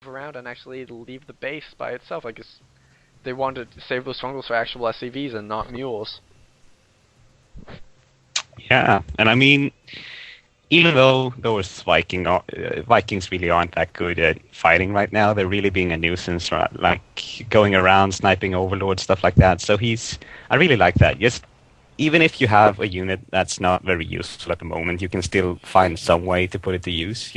around and actually leave the base by itself. I guess they wanted to save those strongholds for actual SCVs and not mules. Yeah, and I mean, even though those Vikings really aren't that good at fighting right now, they're really being a nuisance, right? Like going around sniping overlords, stuff like that. So I really like that. Just even if you have a unit that's not very useful at the moment, you can still find some way to put it to use.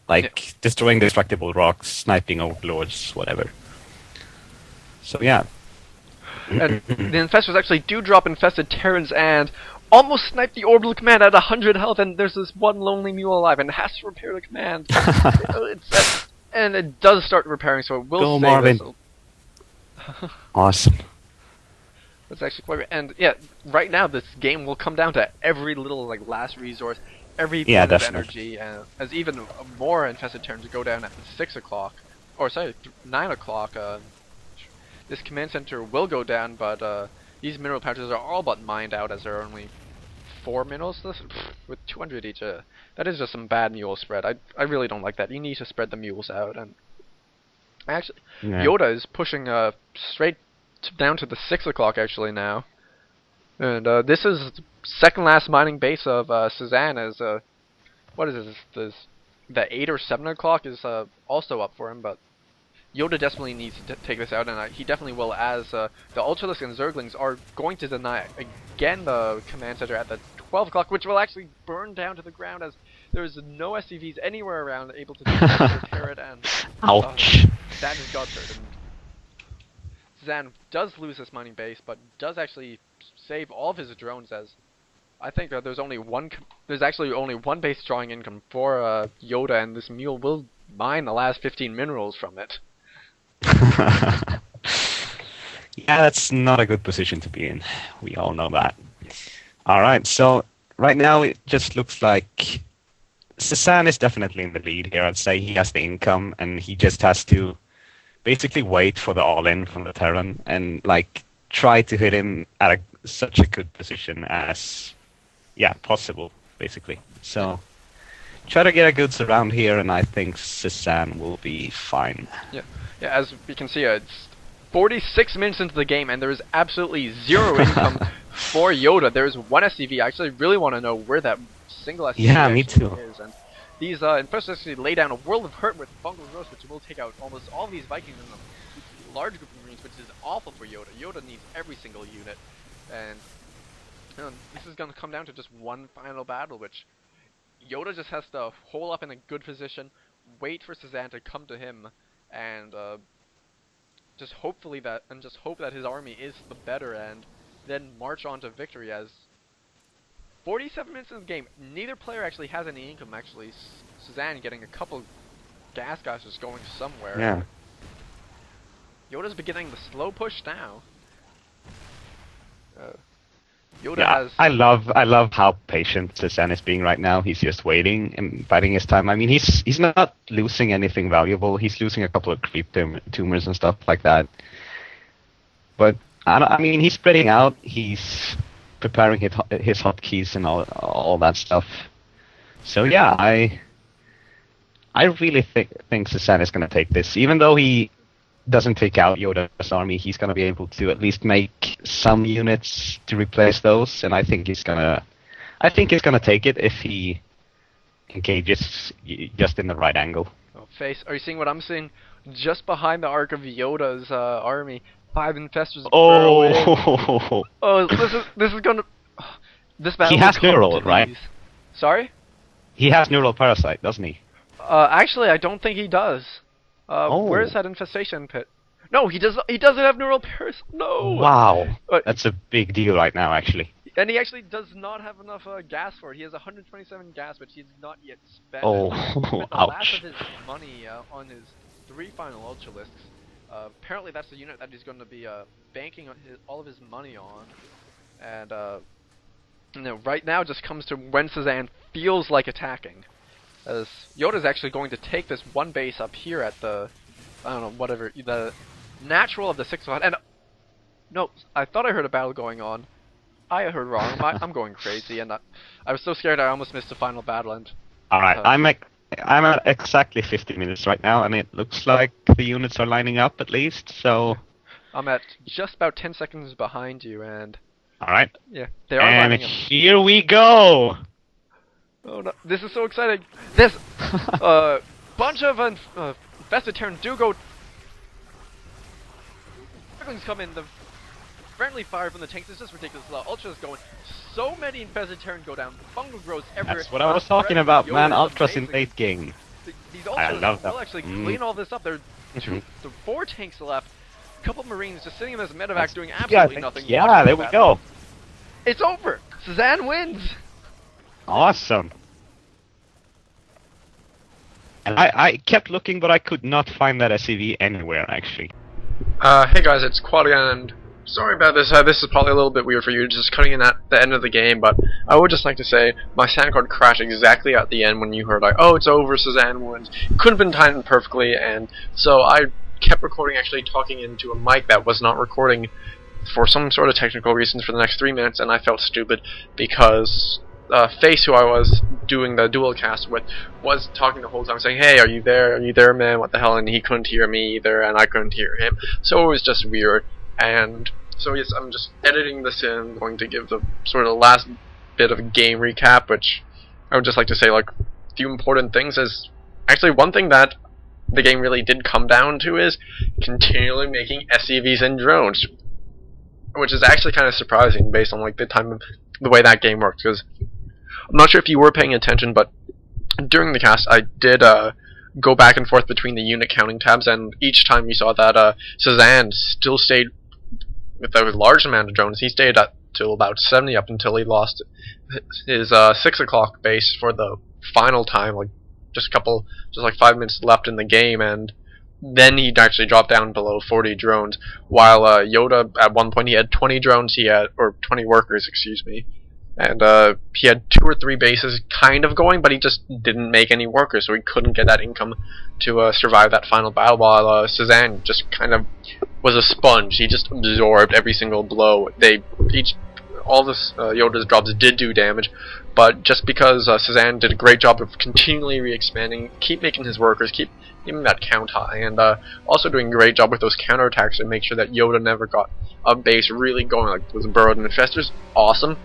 Like destroying destructible rocks, sniping overlords, whatever. So yeah. And the infestors actually do drop infested Terrans and almost snipe the orbital command at 100 health, and there's this one lonely mule alive and has to repair the command. And it does start repairing, so it will Go, save Marvin. Awesome. That's actually quite. And yeah, right now this game will come down to every little last resource, every point of energy, and as even more infested Terrans go down at 6 o'clock, or sorry, 9 o'clock. This command center will go down, but these mineral pouches are all but mined out, as there are only 4 minerals with 200 each. That is just some bad mule spread. I really don't like that. You need to spread the mules out. And actually, Yoda is pushing straight down to the 6 o'clock actually now. And this is second last mining base of Cezanne. As what is this? The 8 or 7 o'clock is also up for him, but Yoda definitely needs to take this out, and he definitely will, as the Ultralisks and Zerglings are going to deny again the command center at the 12 o'clock, which will actually burn down to the ground, as there is no SCVs anywhere around able to repair it, and ouch. That just got hurt. And Cezanne does lose this mining base, but does actually save all of his drones, as I think that there's actually only one base drawing income for Yoda, and this mule will mine the last 15 minerals from it. Yeah, that's not a good position to be in. We all know that. Alright, so right now it just looks like Cezanne is definitely in the lead here. I'd say he has the income, and he just has to basically wait for the all-in from the Terran and try to hit him at such a good position as possible, basically. So try to get a good surround here, and I think Cezanne will be fine. Yeah, as we can see, it's 46 minutes into the game, and there is absolutely zero income for Yoda. There is one SCV. I actually really want to know where that single SCV me too. is. And these infestors actually lay down a world of hurt with Fungal Growth, which will take out almost all these Vikings in a large group of Marines, which is awful for Yoda. Yoda needs every single unit, and this is going to come down to just one final battle, which Yoda just has to hole up in a good position, wait for Cezanne to come to him, and just hope that his army is the better, and then march on to victory. As 47 minutes in the game, neither player actually has any income. Actually, Cezanne getting a couple gas guzzlers going somewhere. Yeah. Yoda's beginning the slow push now. Yoda has... I love how patient Cezanne is being right now. He's just waiting and biding his time. I mean, he's not losing anything valuable. He's losing a couple of creep tumors and stuff like that. But I mean, he's spreading out. He's preparing his hotkeys and all that stuff. So yeah, I really think Cezanne is going to take this, even though he doesn't take out Yoda's army. He's going to be able to at least make some units to replace those, and I think he's gonna take it if he engages just in the right angle. Oh, face! Are you seeing what I'm seeing? Just behind the arc of Yoda's army, 5 infestors. Oh, this is gonna. This battle. He has neural, right? Sorry. He has neural parasite, doesn't he? Actually, I don't think he does. Where's that infestation pit? No, he does. He doesn't have neural parasite. No. Wow, that's a big deal right now, actually. And he actually does not have enough gas for it. He has 127 gas, which he's not yet spent. Oh, the ouch! last of his money on his 3 final Ultralisks. Apparently, that's the unit that he's going to be banking on all of his money on. And right now just comes to when Cezanne feels like attacking. As Yoda's actually going to take this one base up here at the, I don't know, whatever, the natural of the 6 o'clock. And no, I thought I heard a battle going on. I heard wrong. I'm going crazy, and I was so scared I almost missed the final battle. And all right, I'm at exactly 50 minutes right now, and it looks like the units are lining up at least. So I'm at just about 10 seconds behind you, and all right, yeah, they are and lining up. here we go. Oh no, this is so exciting. This bunch of infested Terrans do go. Everything's come in. The friendly fire from the tanks is just ridiculous. The Ultra's going. So many infested Terrans go down. Fungal growth everywhere. That's what I was talking about, man. Ultras in late game. These I love Ultras that. will actually clean all this up. There are 4 tanks left. A couple Marines just sitting in this medevac doing absolutely nothing. Yeah, there we go. It's over. Cezanne wins. Awesome. And I kept looking, but I could not find that SCV anywhere, actually. Hey guys, it's Quad again, and sorry about this. This is probably a little bit weird for you, just cutting in at the end of the game, but I would just like to say my sound card crashed exactly at the end when you heard, like, oh, it's over, Cezanne wins. Couldn't have been timed perfectly, and so I kept recording, actually talking into a mic that was not recording for some sort of technical reasons for the next 3 minutes, and I felt stupid because Face, who I was doing the dual cast with, was talking the whole time, saying, hey, are you there? Are you there, man? What the hell? And he couldn't hear me either, and I couldn't hear him. So it was just weird. And so yes, I'm just editing this in, going to give the sort of last bit of a game recap, which I would just like to say, like, a few important things is, actually one thing that the game really did come down to is continually making SCVs and drones, which is actually kind of surprising based on, like, the way that game works, because I'm not sure if you were paying attention, but during the cast I did go back and forth between the unit counting tabs, and each time we saw that Cezanne still stayed with a large amount of drones. He stayed at till about 70 up until he lost his 6 o'clock base for the final time, like just like 5 minutes left in the game, and then he'd actually drop down below 40 drones, while Yoda, at one point, he had 20 drones, or 20 workers, excuse me, and he had 2 or 3 bases kind of going, but he just didn't make any workers, so he couldn't get that income to survive that final battle, while Cezanne just kind of was a sponge. He just absorbed every single blow. All this Yoda's drops did do damage, but just because Cezanne did a great job of continually re-expanding, keep making his workers, keep giving that count high, and also doing a great job with those counterattacks to make sure that Yoda never got a base really going, like with burrowed infestors. Awesome.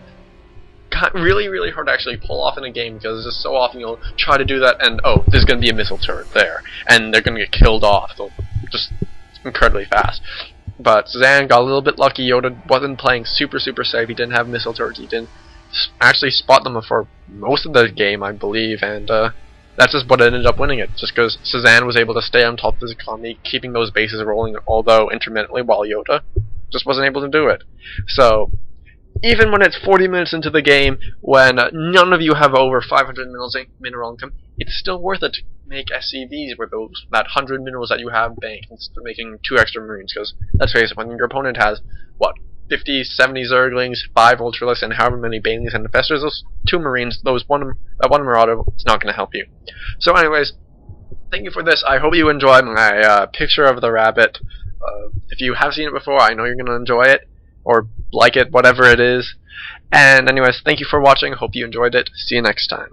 Really, really hard to actually pull off in a game, because just so often you'll try to do that, and oh, there's going to be a missile turret there, and they're going to get killed off. They'll just incredibly fast. But Cezanne got a little bit lucky. Yoda wasn't playing super safe. He didn't have missile turrets. He didn't actually spot them for most of the game, I believe, and that's just what ended up winning it, just because Cezanne was able to stay on top of his economy, keeping those bases rolling, although intermittently, while Yoda just wasn't able to do it. So even when it's 40 minutes into the game, when none of you have over 500 mineral income, it's still worth it to make SCVs with that 100 minerals that you have banked instead of making 2 extra Marines, because let's face it, when your opponent has, what, 50, 70 Zerglings, 5 Ultralists, and however many Banelings and Infestors, those 2 Marines, that one Marauder, it's not going to help you. So anyways, thank you for this. I hope you enjoyed my picture of the rabbit. If you have seen it before, I know you're going to enjoy it, or like it, whatever it is. And anyways, thank you for watching. Hope you enjoyed it. See you next time.